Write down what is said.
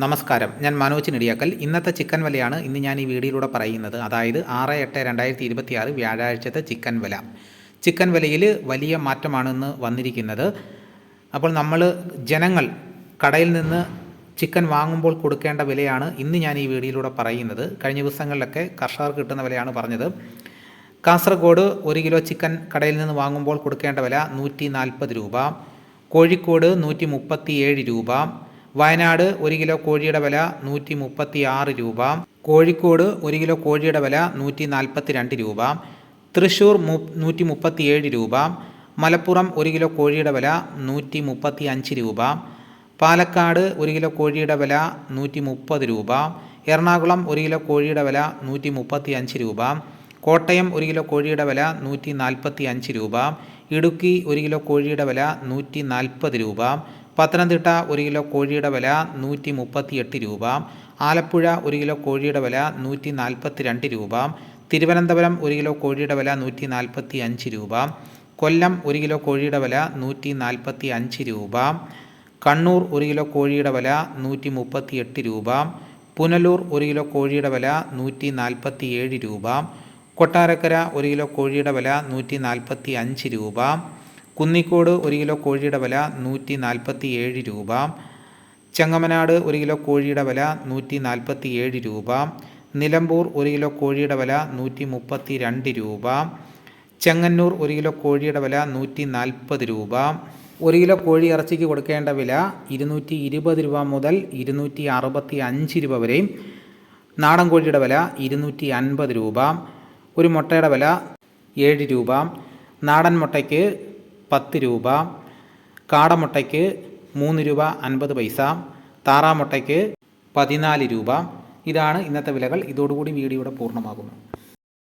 നമസ്കാരം, ഞാൻ മനോജ് നെടിയാക്കൽ. ഇന്നത്തെ ചിക്കൻ വിലയാണ് ഇന്ന് ഞാൻ ഈ വീഡിയോയിലൂടെ പറയുന്നത്. അതായത് 6/8/2026 വ്യാഴാഴ്ചത്തെ ചിക്കൻ വില. ചിക്കൻ വിലയിൽ വലിയ മാറ്റമാണ് ഇന്ന് വന്നിരിക്കുന്നത്. അപ്പോൾ ജനങ്ങൾ കടയിൽ നിന്ന് ചിക്കൻ വാങ്ങുമ്പോൾ കൊടുക്കേണ്ട വിലയാണ് ഇന്ന് ഞാൻ ഈ വീഡിയോയിലൂടെ പറയുന്നത്. കഴിഞ്ഞ ദിവസങ്ങളിലൊക്കെ കർഷകർക്ക് കിട്ടുന്ന വിലയാണ് പറഞ്ഞത്. കാസർഗോഡ് 1 കിലോ ചിക്കൻ കടയിൽ നിന്ന് വാങ്ങുമ്പോൾ കൊടുക്കേണ്ട വില 140 രൂപ. കോഴിക്കോട് 137 രൂപ. വയനാട് 1 കിലോ കോഴിയുടെ വില 136 രൂപ. കോഴിക്കോട് 1 കിലോ കോഴിയുടെ വില 142 രൂപ. തൃശ്ശൂർ 137 രൂപ. മലപ്പുറം 1 കിലോ കോഴിയുടെ വില 135 രൂപ. പാലക്കാട് 1 കിലോ കോഴിയുടെ വില 130 രൂപ. എറണാകുളം 1 കിലോ കോഴിയുടെ വില 135 രൂപ. കോട്ടയം 1 കിലോ കോഴിയുടെ വില 145 രൂപ. ഇടുക്കി 1 കിലോ കോഴിയുടെ വില 140 രൂപ. പത്തനംതിട്ട 1 കിലോ കോഴിയുടെ വില 138 രൂപ. ആലപ്പുഴ 1 കിലോ കോഴിയുടെ വില 142 രൂപ. തിരുവനന്തപുരം 1 കിലോ കോഴിയുടെ വില 145 രൂപ. കൊല്ലം 1 കിലോ കോഴിയുടെ വില 145 രൂപ. കണ്ണൂർ 1 കിലോ കോഴിയുടെ വില 138 രൂപ. പുനലൂർ 1 കിലോ കോഴിയുടെ വില 147 രൂപ. കൊട്ടാരക്കര 1 കിലോ കോഴിയുടെ വില 145 രൂപ. കുന്നിക്കോട് 1 കിലോ കോഴിയുടെ വില 147 രൂപ. ചെങ്ങമനാട് 1 കിലോ കോഴിയുടെ വില 147 രൂപ. നിലമ്പൂർ 1 കിലോ കോഴിയുടെ വില 132 രൂപ. ചെങ്ങന്നൂർ 1 കിലോ കോഴിയുടെ വില 140 രൂപ. 1 കിലോ കോഴി ഇറച്ചിക്ക് കൊടുക്കേണ്ട വില 220 രൂപ മുതൽ 265 രൂപ വരെയും. നാടൻ കോഴിയുടെ വില 250 രൂപ. ഒരു മുട്ടയുടെ വില 7 രൂപ. നാടൻ മുട്ടയ്ക്ക് 10 രൂപ. കാടമുട്ടയ്ക്ക് 3 രൂപ 50 പൈസ. താറാമുട്ടയ്ക്ക് 14 രൂപ. ഇതാണ് ഇന്നത്തെ വിലകൾ. ഇതോടുകൂടി വീഡിയോയുടെ പൂർണ്ണമാകുന്നു.